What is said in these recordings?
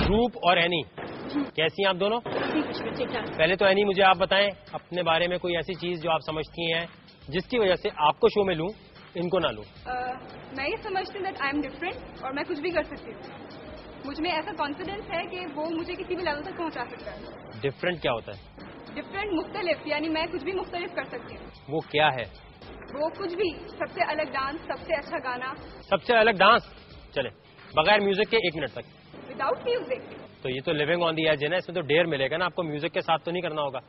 रूप और एनी, कैसी हैं आप दोनों? पहले तो एनी मुझे आप बताएं अपने बारे में कोई ऐसी चीज जो आप समझती हैं जिसकी वजह से आपको शो में लूं, इनको ना लूं। मैं ये समझती हूँ आई एम डिफरेंट और मैं कुछ भी कर सकती हूँ। मुझ में ऐसा कॉन्फिडेंस है कि वो मुझे किसी भी लेवल तक पहुँचा सकता है। डिफरेंट क्या होता है? डिफरेंट मुख्तलिफ, यानी मैं कुछ भी मुख्तलिफ कर सकती हूँ। वो क्या है? वो कुछ भी, सबसे अलग डांस, सबसे अच्छा गाना। सबसे अलग डांस? चले बगैर म्यूजिक के 1 मिनट तक। Without music? तो ये तो लिविंग ऑन दी एज है ना, इसमें तो डेयर मिलेगा ना आपको, म्यूजिक के साथ तो नहीं करना होगा।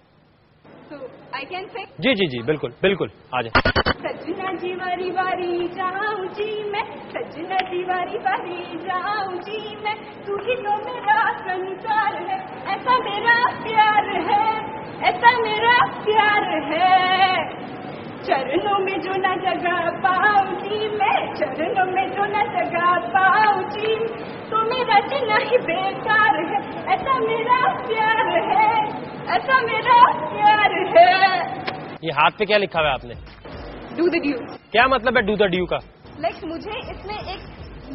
So, I can say? जी जी जी बिल्कुल बिल्कुल, आ जाए। सजना जी वारी वारी जाऊं जी मैं, सजना जी वारी वारी जाऊं जी मैं, तू ही तो मेरा संसार है, ऐसा मेरा प्यार है, ऐसा मेरा प्यार है। चरणों में जो न जगह पाऊंगी मैं, चरणों में जो न जगह पाऊंगी, तो मेरा जीना ही बेकार है, ऐसा मेरा प्यार है, ऐसा मेरा प्यार है। ये हाथ पे क्या लिखा हुआ है आपने? Do the due. क्या मतलब है डू द ड्यू का? लाइक मुझे इसमें एक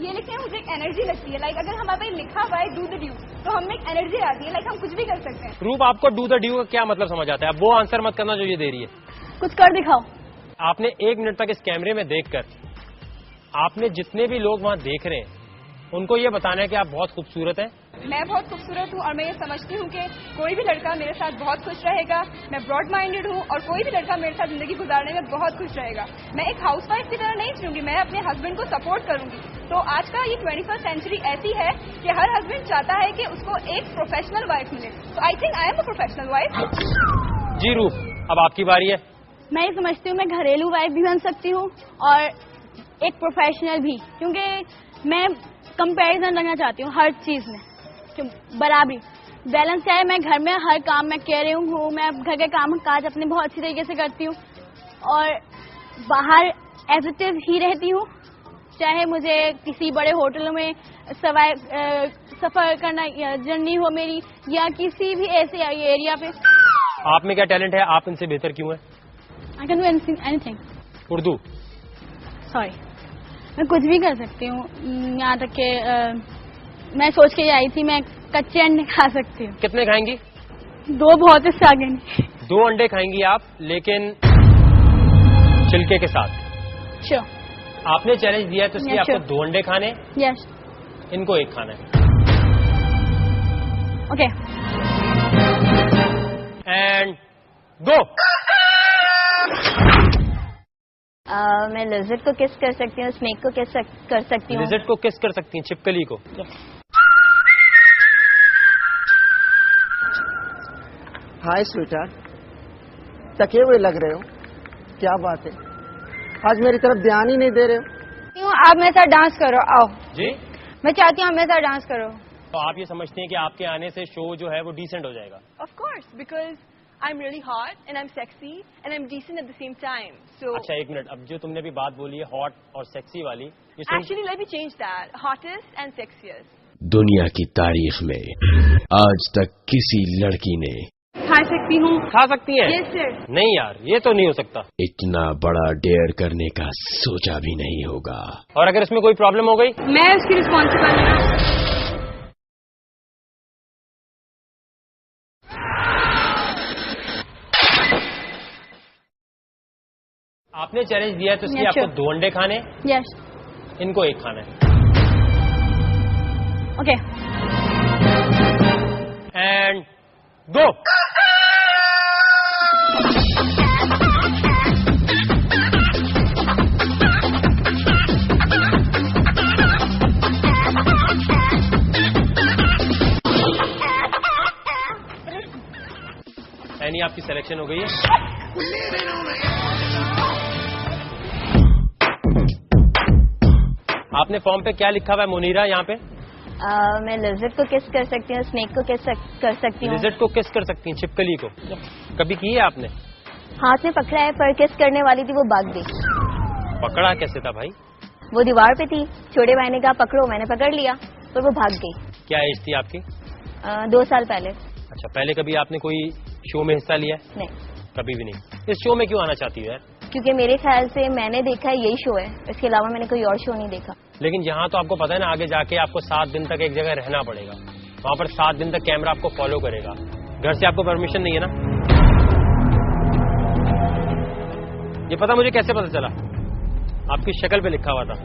ये लिखे, मुझे एक एनर्जी लगती है। लाइक अगर हमारे लिखा हुआ है डू द ड्यू, तो हमें एक एनर्जी आती है, लाइक हम कुछ भी कर सकते हैं। रूप, आपको डू द ड्यू का क्या मतलब समझ आता है? अब वो आंसर मत करना जो ये दे रही है। कुछ कर दिखाओ। आपने 1 मिनट तक इस कैमरे में देखकर आपने जितने भी लोग वहाँ देख रहे हैं उनको ये बताना है कि आप बहुत खूबसूरत हैं। मैं बहुत खूबसूरत हूँ और मैं ये समझती हूँ कि कोई भी लड़का मेरे साथ बहुत खुश रहेगा। मैं ब्रॉड माइंडेड हूँ और कोई भी लड़का मेरे साथ जिंदगी गुजारने में बहुत खुश रहेगा। मैं एक हाउसवाइफ की तरह नहीं चुनूंगी, मैं अपने हस्बैंड को सपोर्ट करूंगी। तो आज का ये 21st सेंचुरी ऐसी है कि हर हस्बैंड चाहता है कि उसको एक प्रोफेशनल वाइफ मिले। तो I think I am a professional wife. जी रूप, अब आपकी बारी है। मैं ये समझती हूँ मैं घरेलू वाइफ भी बन सकती हूँ और एक प्रोफेशनल भी, क्योंकि मैं कंपैरिजन रखना चाहती हूँ हर चीज में, बराबरी बैलेंस है। मैं घर में हर काम में केयरिंग हूँ, मैं घर के काम काज अपने बहुत अच्छी तरीके से करती हूँ और बाहर एज इट इज ही रहती हूँ। चाहे मुझे किसी बड़े होटलों में सफर करना जर्नी हो मेरी, या किसी भी ऐसे एरिया पे। आप में क्या टैलेंट है? आप इनसे बेहतर क्यों है? I can do anything. Urdu? Sorry, मैं कुछ भी कर सकती हूँ। यहाँ तक के मैं सोच के आई थी मैं कच्चे अंडे खा सकती हूँ। कितने खाएंगी? 2 बहुत, इससे आगे नहीं। 2 अंडे खाएंगी आप, लेकिन छिलके के साथ। श्योर। आपने चैलेंज दिया है तो इसलिए आपको 2 अंडे खाने। यस। इनको 1 खाना है। Okay and go. मैं लिज़र्ड को किस कर सकती हूँ, स्नेक को किस कर सकती हूँ। लिज़र्ड को किस कर सकती हैं? छिपकली को? हाय स्वीटार्ट, थके हुए लग रहे हो, क्या बात है? आज मेरी तरफ ध्यान ही नहीं दे रहे हो। आप मेरे साथ डांस करो, आओ। जी, मैं चाहती हूँ आप मेरे साथ डांस करो। तो आप ये समझती हैं कि आपके आने से शो जो है वो डिसेंट हो जाएगा? Of course, because I'm really hot and I'm sexy and I'm decent at the same time. So अच्छा 1 मिनट, अब जो तुमने अभी बात बोली है हॉट और सेक्सी वाली, ये actually let me change that. Hottest and sexiest. दुनिया की तारीख में आज तक किसी लड़की ने खा सकती हूँ। खा सकती हैं? Yes sir. नहीं यार, ये तो नहीं हो सकता। इतना बड़ा डेयर करने का सोचा भी नहीं होगा। और अगर इसमें कोई प्रॉब्लम हो गई? मैं उसकी रिस्पॉन्सिबल हूँ। आपने चैलेंज दिया है तो इसलिए आपको 2 अंडे खाने। यस। इनको 1 खाना है। Okay and go. यानी आपकी सिलेक्शन हो गई है। आपने फॉर्म पे क्या लिखा हुआ है मुनीरा? यहाँ पे मैं लिज़र्ड को किस कर सकती हूँ, स्नेक को किस कर सकती हूँ। लिज़र्ड को किस कर सकती हैं? छिपकली को? कभी की है आपने? हाथ में पकड़ा है, पर किस करने वाली थी वो भाग गई। पकड़ा कैसे था भाई? वो दीवार पे थी, छोटे भाई ने कहा पकड़ो, मैंने पकड़ लिया, पर वो भाग गई। क्या एज थी आपकी? 2 साल पहले। अच्छा, पहले कभी आपने कोई शो में हिस्सा लिया? नहीं, कभी भी नहीं। इस शो में क्यों आना चाहती हो यार? क्योंकि मेरे ख्याल से मैंने देखा है यही शो है, इसके अलावा मैंने कोई और शो नहीं देखा। लेकिन यहाँ तो आपको पता है ना, आगे जाके आपको 7 दिन तक एक जगह रहना पड़ेगा, वहां पर 7 दिन तक कैमरा आपको फॉलो करेगा। घर से आपको परमिशन नहीं है ना? ये पता मुझे कैसे पता चला? आपकी शक्ल पे लिखा हुआ था,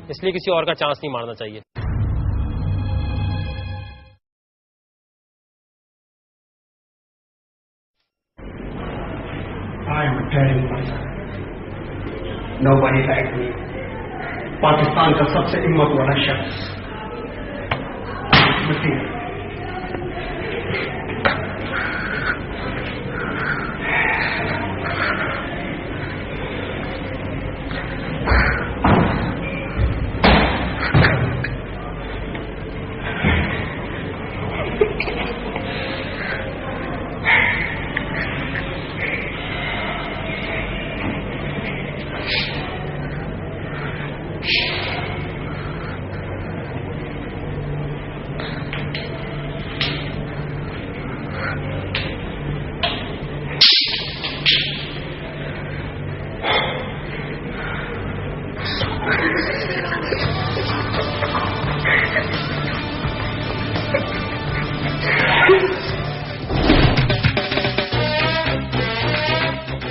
इसलिए किसी और का चांस नहीं मारना चाहिए। I am telling myself, nobody like me. Pakistan का सबसे हिम्मत वाला शख्स वसीम।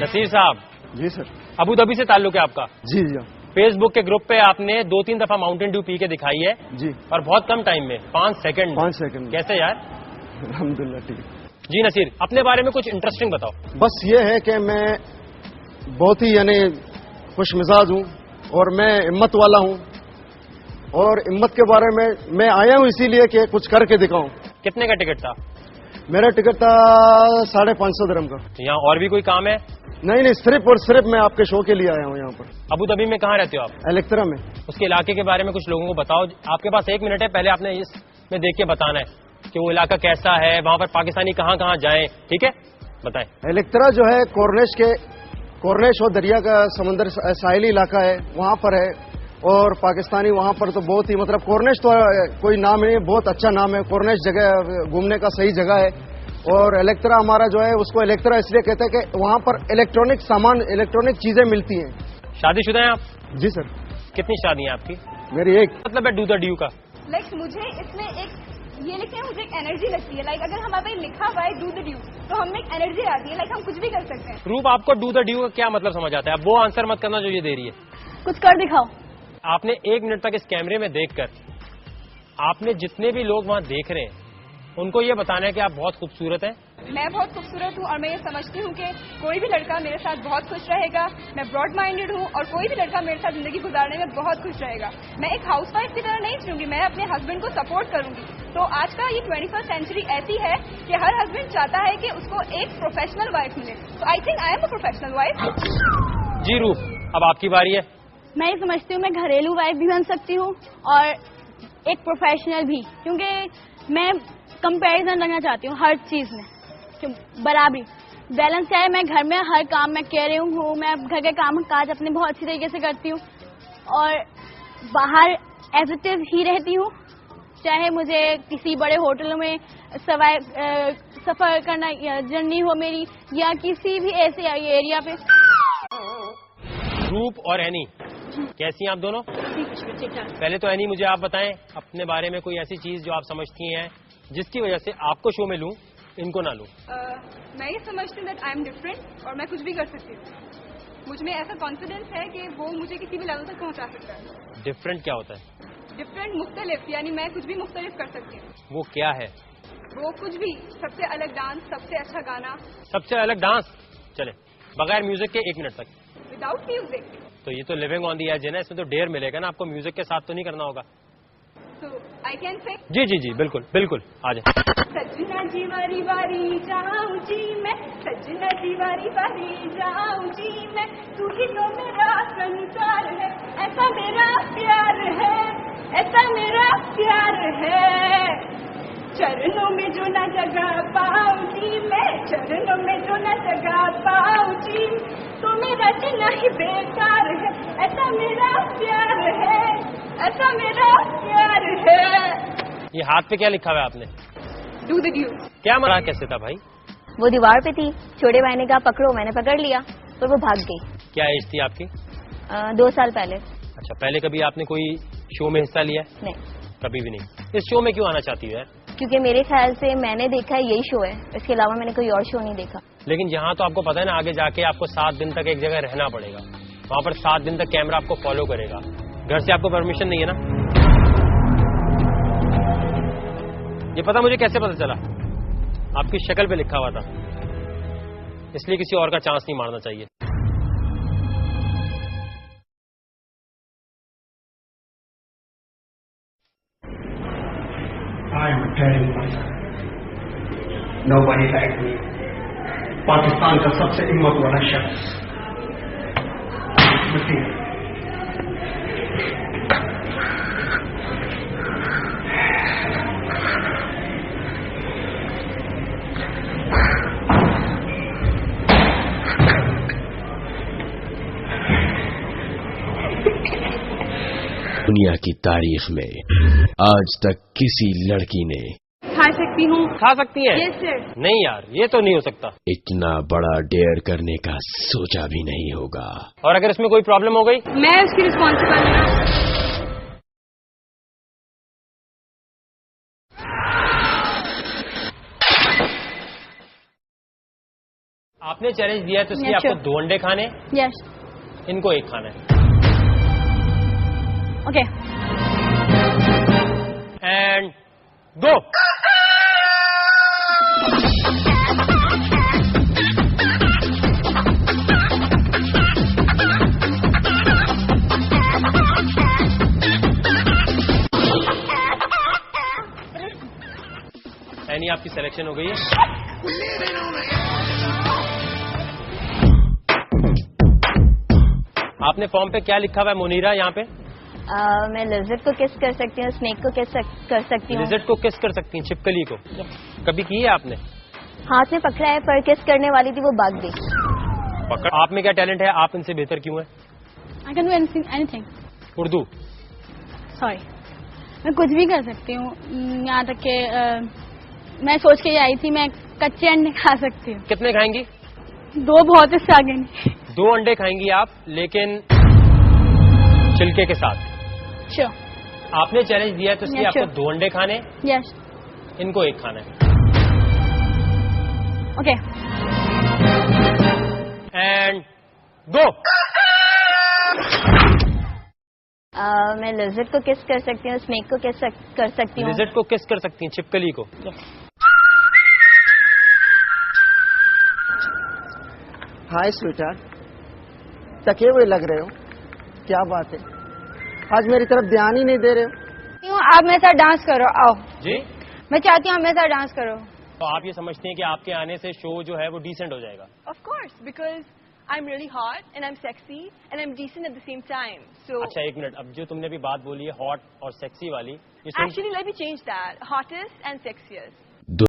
नसीर साहब। जी सर। अबू धाबी से ताल्लुक है आपका? जी जी। फेसबुक के ग्रुप पे आपने 2-3 दफा माउंटेन ड्यू पी के दिखाई है जी। और बहुत कम टाइम में, 5 सेकंड। 5 सेकंड। कैसे यार? अल्हम्दुलिल्लाह ठीक। जी नसीर, अपने बारे में कुछ इंटरेस्टिंग बताओ। बस ये है कि मैं बहुत ही यानी खुश मिजाज हूँ और मैं हिम्मत वाला हूँ, और हिम्मत के बारे में मैं आया हूँ इसीलिए कि कुछ करके दिखाऊं। कितने का टिकट था? मेरा टिकट था 550 दिरहम का। यहाँ और भी कोई काम है? नहीं, सिर्फ और सिर्फ मैं आपके शो के लिए आया हूँ यहाँ पर। अबू धाबी में कहाँ रहते हो आप? एलेक्ट्रा में। उसके इलाके के बारे में कुछ लोगों को बताओ। आपके पास 1 मिनट है, पहले आपने इसमें देख के बताना है कि वो इलाका कैसा है, वहाँ पर पाकिस्तानी कहाँ कहाँ जाएं, ठीक है? बताएं। एलेक्ट्रा जो है कॉर्निश और दरिया का समंदर साहिली इलाका है, वहाँ पर है। और पाकिस्तानी वहाँ पर तो बहुत ही, मतलब कॉर्निश तो कोई नाम नहीं, बहुत अच्छा नाम है। कॉर्निश जगह घूमने का सही जगह है। और इलेक्ट्रा हमारा जो है उसको इलेक्ट्रा इसलिए कहते हैं कि वहाँ पर इलेक्ट्रॉनिक सामान, इलेक्ट्रॉनिक चीजें मिलती हैं। शादीशुदा हैं आप? जी सर। कितनी शादी है आपकी? मेरी एक। मतलब है डू द ड्यू का? लाइक मुझे इसमें एक ये लिखे, मुझे एक एनर्जी लगती है। लाइक अगर हमारे पे लिखा हुआ है डू द ड्यू, तो हमें एक एनर्जी आती है, लाइक हम कुछ भी कर सकते हैं। रूप, आपको डू द ड्यू का क्या मतलब समझ आता है? अब वो आंसर मत करना जो ये दे रही है। कुछ कर दिखाओ। आपने 1 मिनट तक इस कैमरे में देखकर आपने जितने भी लोग वहाँ देख रहे हैं उनको ये बताना है कि आप बहुत खूबसूरत हैं। मैं बहुत खूबसूरत हूँ और मैं ये समझती हूँ कि कोई भी लड़का मेरे साथ बहुत खुश रहेगा। मैं ब्रॉड माइंडेड हूँ और कोई भी लड़का मेरे साथ जिंदगी गुजारने में बहुत खुश रहेगा। मैं एक हाउसवाइफ की तरह नहीं चुनूंगी, मैं अपने हस्बैंड को सपोर्ट करूंगी। तो आज का ये 21st सेंचुरी ऐसी है कि हर हस्बैंड चाहता है कि उसको एक प्रोफेशनल वाइफ मिले। तो I think I am a professional wife. जी रूप, अब आपकी बारी है। मैं ये समझती हूँ मैं घरेलू वाइफ भी बन सकती हूँ और एक प्रोफेशनल भी, क्योंकि मैं कंपैरिजन रखना चाहती हूँ हर चीज में, बराबरी बैलेंस क्या है। मैं घर में हर काम में कह रही हूँ, मैं घर के काम काज अपने बहुत अच्छी तरीके से करती हूँ और बाहर एज इट इज ही रहती हूँ। चाहे मुझे किसी बड़े होटलों में सफर करना जर्नी हो मेरी, या किसी भी ऐसे एरिया पे। रूप और एनी, कैसी हैं आप दोनों? पहले तो एनी मुझे आप बताएं अपने बारे में कोई ऐसी चीज जो आप समझती हैं जिसकी वजह से आपको शो में लूं, इनको ना लूं। मैं ये समझती हूँ दैट आई एम डिफरेंट और मैं कुछ भी कर सकती हूँ। मुझ में ऐसा कॉन्फिडेंस है कि वो मुझे किसी भी लेवल तक पहुँचा सकता है। डिफरेंट क्या होता है? डिफरेंट मुख्तलिफ, यानी मैं कुछ भी मुख्तलिफ कर सकती हूँ। वो क्या है? वो कुछ भी, सबसे अलग डांस, सबसे अच्छा गाना। सबसे अलग डांस? चले, बगैर म्यूजिक के 1 मिनट तक। Without music? तो ये तो लिविंग ऑन दी एज है ना, इसमें तो डेयर मिलेगा ना आपको, म्यूजिक के साथ तो नहीं करना होगा। So I can sing? जी जी जी बिल्कुल बिल्कुल, आ जाए। सजना जी वारी वारी जाऊं जी मैं, सजना जी वारी वारी जाऊं जी मैं, तू ही तो मेरा संसार है, ऐसा मेरा प्यार है, ऐसा मेरा प्यार है। चरणों में जो न जगह पाऊंगी मैं, चरणों में जो न जगह पाऊंगी, तो मेरा जीना ही बेकार है, ऐसा मेरा प्यार है, ऐसा मेरा प्यार है। ये हाथ पे क्या लिखा हुआ है आपने? Do the due. क्या मरा कैसे था भाई? वो दीवार पे थी, छोटे भाई ने कहा पकड़ो, मैंने पकड़ लिया तो वो भाग गई। क्या एज थी आपकी? 2 साल पहले। अच्छा, पहले कभी आपने कोई शो में हिस्सा लिया? नहीं। कभी भी नहीं। इस शो में क्यों आना चाहती है? क्योंकि मेरे ख्याल से मैंने देखा है यही शो है, इसके अलावा मैंने कोई और शो नहीं देखा। लेकिन यहाँ तो आपको पता है ना, आगे जाके आपको 7 दिन तक एक जगह रहना पड़ेगा, वहाँ पर 7 दिन तक कैमरा आपको फॉलो करेगा, घर से आपको परमिशन नहीं है ना। ये पता मुझे कैसे पता चला? आपकी शक्ल पे लिखा हुआ था, इसलिए किसी और का चांस नहीं मारना चाहिए। I am a caring person. Nobody like me. Pakistan का सबसे हिम्मत वाला शख्स वसीम। दुनिया की तारीख में आज तक किसी लड़की ने खा सकती हूँ। खा सकती है? Yes sir. नहीं यार, ये तो नहीं हो सकता। इतना बड़ा डेयर करने का सोचा भी नहीं होगा। और अगर इसमें कोई प्रॉब्लम हो गई? मैं उसकी रिस्पॉन्सिबल हूँ। आपने चैलेंज दिया है तो इसलिए आपको 2 अंडे खाने, यस, इनको 1 खाना है। Okay, and go. एनी आपकी सिलेक्शन हो गई है। आपने फॉर्म पे क्या लिखा हुआ है मुनीरा? यहाँ पे मैं लिज़र्ड को किस कर सकती हूँ, स्नेक को किस कर सकती हूँ। लिज़र्ड को किस कर सकती हैं? छिपकली को कभी की है आपने? हाथ में पकड़ा है, पर किस करने वाली थी वो भाग गई। पकड़। आप में क्या टैलेंट है? आप इनसे बेहतर क्यों है? I can do anything. Urdu? Sorry, मैं कुछ भी कर सकती हूँ। यहाँ तक के मैं सोच के आई थी मैं कच्चे अंडे खा सकती हूँ। कितने खाएंगी? 2 बहुत, इससे आगे नहीं। 2 अंडे खाएंगी आप, लेकिन छिलके के साथ। श्योर। आपने चैलेंज दिया है तो इसलिए Yeah, आपको sure. 2 अंडे खाने, यस, इनको 1 खाना है। Okay, and go. मैं लिज़र्ड को किस कर सकती हूँ, स्नेक को किस कर सकती हूँ। लिज़र्ड को किस कर सकती हैं? छिपकली को? हाय स्वीटार्ट, थके हुए लग रहे हो, क्या बात है? आज मेरी तरफ ध्यान ही नहीं दे रहे हो। आप मेरे साथ डांस करो, आओ। जी, मैं चाहती हूँ आप मेरे साथ डांस करो। तो आप ये समझते हैं कि आपके आने से शो जो है वो डिसेंट हो जाएगा? Of course, because I'm really hot and I'm sexy and I'm decent at the same time. So अच्छा, 1 मिनट। अब जो तुमने अभी बात बोली है हॉट और सेक्सी वाली, ये सुन- actually, let me change that. Hottest and sexiest.